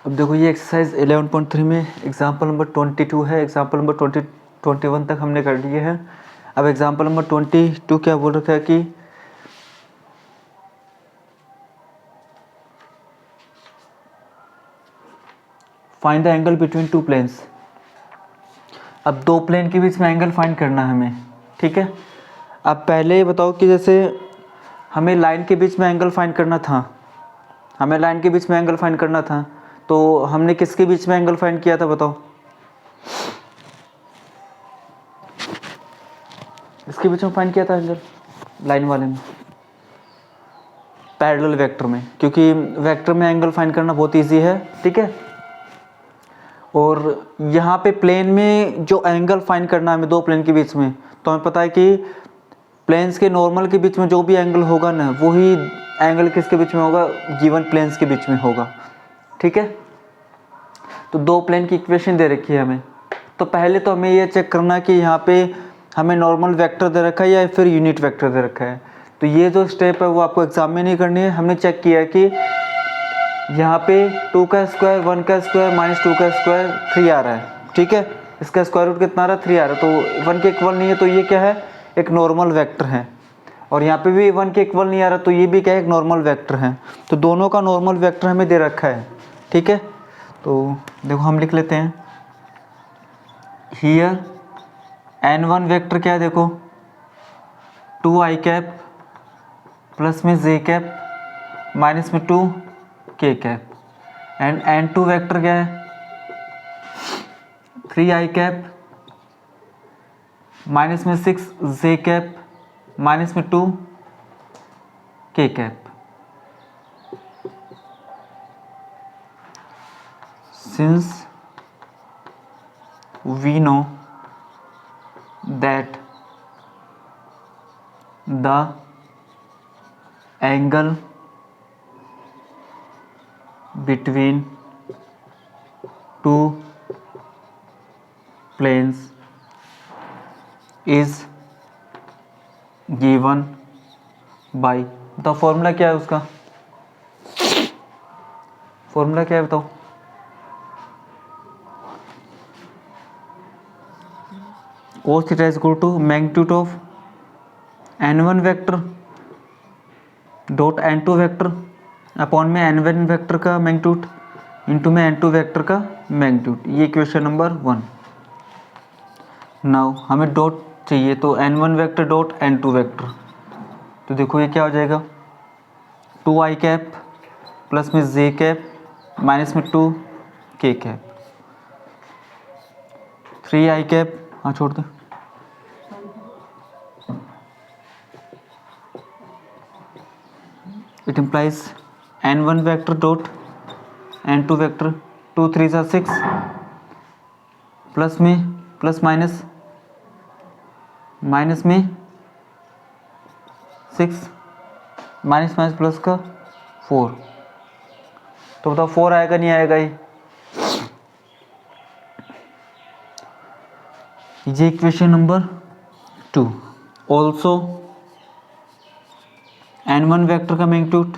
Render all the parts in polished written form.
अब देखो ये एक्सरसाइज 11.3 में एग्जाम्पल नंबर 22 है, एग्जाम्पल नंबर 21 तक हमने कर लिए हैं। अब एग्जाम्पल नंबर 22 क्या बोल रखा है कि find the angle between two planes. अब दो प्लेन के बीच में एंगल फाइंड करना है हमें, ठीक है। अब पहले ये बताओ कि जैसे हमें लाइन के बीच में एंगल फाइंड करना था, हमें लाइन के बीच में एंगल फाइंड करना था, तो हमने किसके बीच में एंगल फाइंड किया था बताओ? इसके बीच में फाइंड किया था एंगल लाइन वाले में, पैरेलल वेक्टर में, क्योंकि वेक्टर में एंगल फाइंड करना बहुत इजी है, ठीक है। और यहाँ पे प्लेन में जो एंगल फाइंड करना है हमें दो प्लेन के बीच में, तो हमें पता है कि प्लेन्स के नॉर्मल के बीच में जो भी एंगल होगा ना, वही एंगल किसके बीच में होगा? गिवन प्लेन्स के बीच में होगा, ठीक है। तो दो प्लेन की इक्वेशन दे रखी है हमें, तो पहले तो हमें ये चेक करना है कि यहाँ पे हमें नॉर्मल वेक्टर दे रखा है या फिर यूनिट वेक्टर दे रखा है। तो ये जो स्टेप है वो आपको एग्जाम में नहीं करनी है। हमने चेक किया है कि यहाँ पे 2 का स्क्वायर, 1 का स्क्वायर, -2 का स्क्वायर 3 आ रहा है, ठीक है। इसका स्क्वायर रूट कितना आ रहा है? 3 आ रहा है, तो 1 के इक्वल नहीं है, तो ये क्या है? एक नॉर्मल वेक्टर है। और यहाँ पे भी 1 के इक्वल नहीं आ रहा, तो ये भी क्या है? एक नॉर्मल वेक्टर है। तो दोनों का नॉर्मल वेक्टर हमें दे रखा है, ठीक है। तो देखो हम लिख लेते हैं हियर n1 वेक्टर क्या है? देखो 2i कैप प्लस में j कैप माइनस में 2k cap, and n2 vector क्या है? 3i कैप माइनस में 6j कैप माइनस में 2k cap. Since we know that the angle between two planes is given by, तो formula क्या है उसका? फॉर्मूला क्या है बताओ? cos theta is equal to magnitude of n1 vector dot n2 vector upon में n1 vector का magnitude into में n2 वेक्टर का मैग्नीट्यूड। ये इक्वेशन नंबर 1। नाउ हमें डॉट चाहिए, तो n1 vector dot n2 vector, तो देखो ये क्या हो जाएगा? 2i कैप प्लस में j कैप माइनस में 2k कैप, 3i कैप, हाँ छोड़ दो, it implies n1 vector dot n2 vector, 2 3 सा 6 प्लस में प्लस माइनस माइनस में 6 माइनस माइनस प्लस का 4, तो बताओ 4 आएगा नहीं आएगा? ये equation number 2। Also n1 vector का मैग्नीट्यूड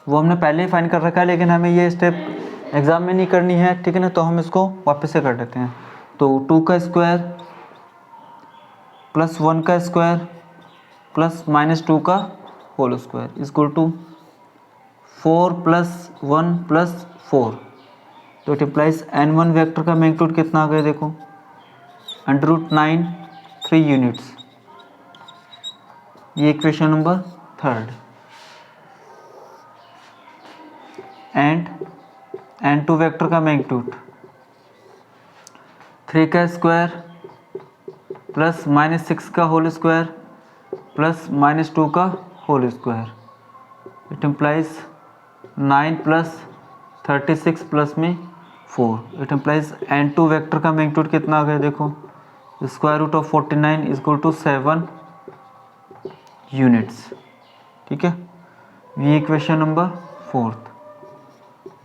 वो हमने पहले ही फाइंड कर रखा है, लेकिन हमें ये स्टेप एग्जाम में नहीं करनी है, ठीक है ना। तो हम इसको वापस से कर देते हैं। तो 2 का स्क्वायर प्लस 1 का स्क्वायर प्लस -2 का whole square is equal to 4 plus 1 plus 4, तो इट इम्प्लाइज n1 वेक्टर का मैग्नीट्यूड कितना आ गया? देखो √9 3 यूनिट्स। ये equation number 3। And n2 vector का मैग्नीट्यूड 3 का स्क्वायर प्लस -6 का होल स्क्वायर प्लस -2 का whole square, it implies 9 plus 36 plus में 4, इट इम्प्लाइज n2 वेक्टर का मैग्नीट्यूड कितना आ गया? देखो square root of 49 is equal to 7 units, ठीक है। ये equation number 4।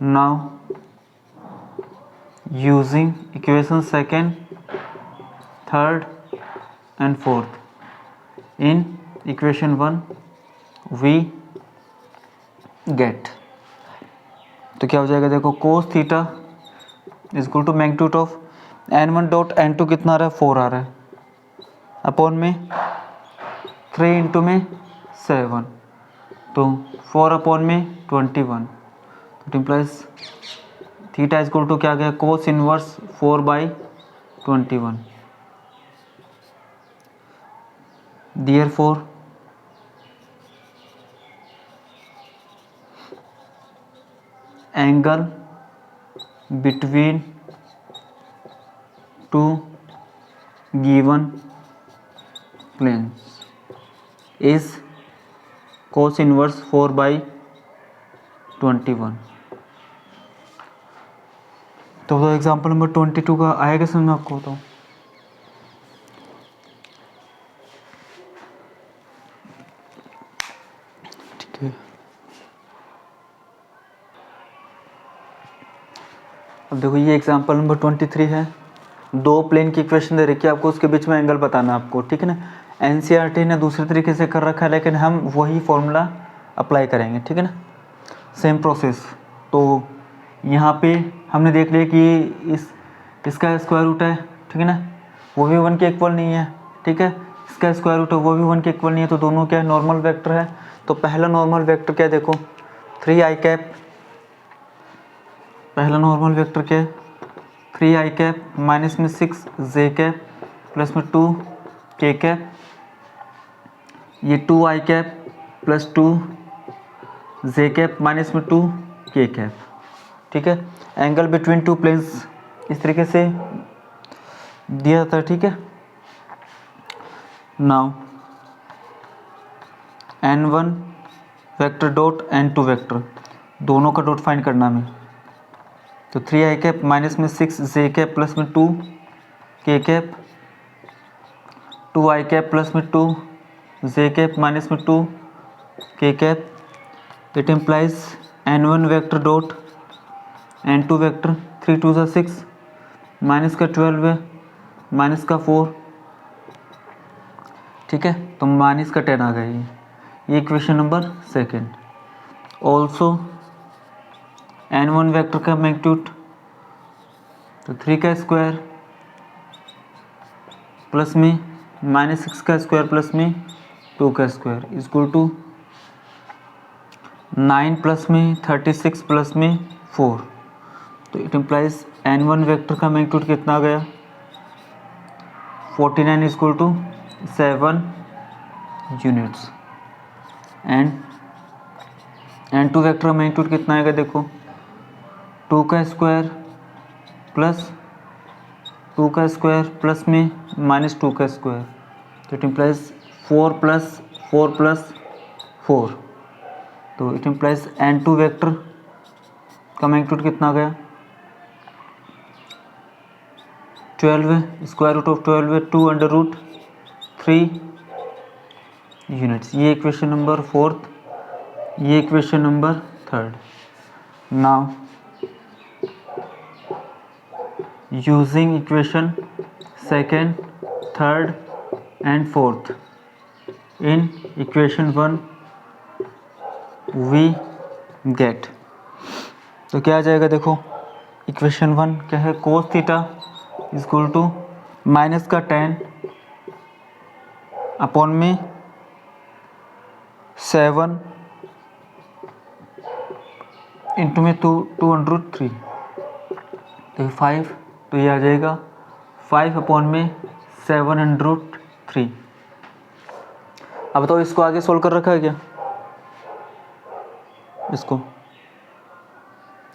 Now using equation 2nd, 3rd and 4th in equation 1 we get, तो तो क्या हो जाएगा देखो, cos theta is equal to magnitude of n1 dot n2 कितना आ रहा है 4 आ रहा है अपॉन में 3 इंटू में 7 तो 4 अपॉन में 21 तो implies theta is equal to क्या गया cos inverse 4/21 therefore angle between two given planes is cos inverse 4/21। तो एग्जांपल नंबर 22 का आएगा समझ में आपको, तो ठीक है। अब देखो ये एग्जांपल नंबर 23 है, दो प्लेन की इक्वेशन दे रखी है आपको, उसके बीच में एंगल बताना है आपको, ठीक है ना। एनसीईआरटी ने दूसरे तरीके से कर रखा है लेकिन हम वही फॉर्मूला अप्लाई करेंगे, ठीक है ना, सेम प्रोसेस। तो यहाँ पे हमने देख लिया कि इसका स्क्वायर रूट है, ठीक है ना, वो भी 1 के इक्वल नहीं है, ठीक है, इसका स्क्वायर रूट है वो भी 1 के इक्वल नहीं है, तो दोनों क्या है नॉर्मल वेक्टर है। तो पहला नॉर्मल वेक्टर क्या है देखो 3i कैप, पहला नॉर्मल वेक्टर क्या है 3i कैप माइनस में 6j कैप प्लस में 2k कैप, ये 2i cap plus 2j cap minus में 2k कैप, ठीक है। एंगल बिटवीन टू प्लेन्स इस तरीके से दिया जाता है, ठीक है। Now n1 vector dot n2 vector दोनों का डॉट फाइंड करना हमें, तो 3i कैप माइनस में 6j कैप प्लस में 2k cap, 2i cap plus में 2j कैप माइनस में 2k cap, it implies n1 vector dot n2 vector 3 2 ज़ा 6 माइनस का 12 है माइनस का 4, ठीक है, तो माइनस का 10 आ गया ये equation number second. Also n1 vector का मैग्नीट्यूड तो 3 का स्क्वायर प्लस में माइनस 6 का स्क्वायर प्लस में 2 का square is equal to 9 plus में 36 प्लस में 4, तो इट इम्प्लाइज n1 वेक्टर का मैग्नीट्यूड कितना आ गया 49 is equal to 7 units, and n2 vector का मैग्नीट्यूड कितना आएगा देखो 2 का स्क्वायर प्लस 2 का स्क्वायर प्लस में माइनस 2 का स्क्वायर, तो इट इम्प्लाइज 4 प्लस 4 प्लस 4, तो इट इम्प्लाइज n2 वेक्टर का मैग्नीट्यूड कितना आ गया 12 है, स्क्वायर रूट ऑफ 12 है 2 अंडर रूट 3 यूनिट्स। ये इक्वेशन नंबर फोर्थ, ये equation number third. Now using equation second third and fourth in equation 1 we get, तो क्या आ जाएगा देखो इक्वेशन 1 क्या है cos theta is equal to minus का 10 अपॉन में 7 इंटू में 2 अंडर रूट 3, तो 5, तो ये आ जाएगा 5 अपॉन में 7 अंडर रूट 3। अब बताओ इसको आगे सोल्व कर रखा है क्या, इसको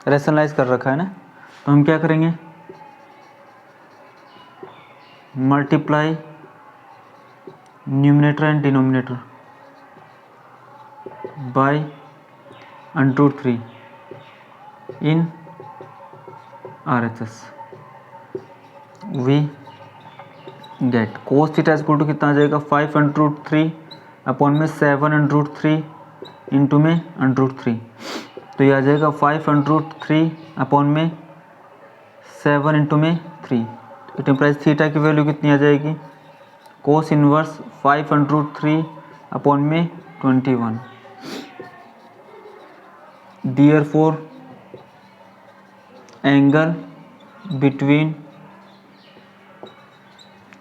रेशनलाइज कर रखा है ना, तो हम क्या करेंगे multiply numerator and denominator by under root 3 in RHS, we get cos theta is equal to कितना आ जाएगा 5 अंडर रूट 3 अपॉन में 7 अंडर रूट 3 इंटू में अंडर रूट 3, तो ये आ जाएगा 5 अंडर रूट 3 अपॉन में 7 इंटू में 3, इट इम्प्लाइज थीटा की वैल्यू कितनी आ जाएगी cos inverse 5 under root 3 upon में 21। Therefore angle between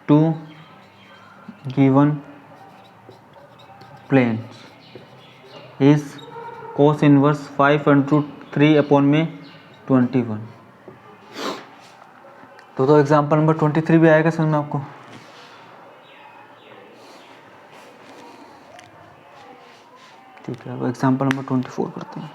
two given planes is cos inverse 5√3/21। तो एग्जाम्पल नंबर 23 भी आएगा समझ में आपको। ठीक है, अब एग्जाम्पल नंबर 24 करते हैं।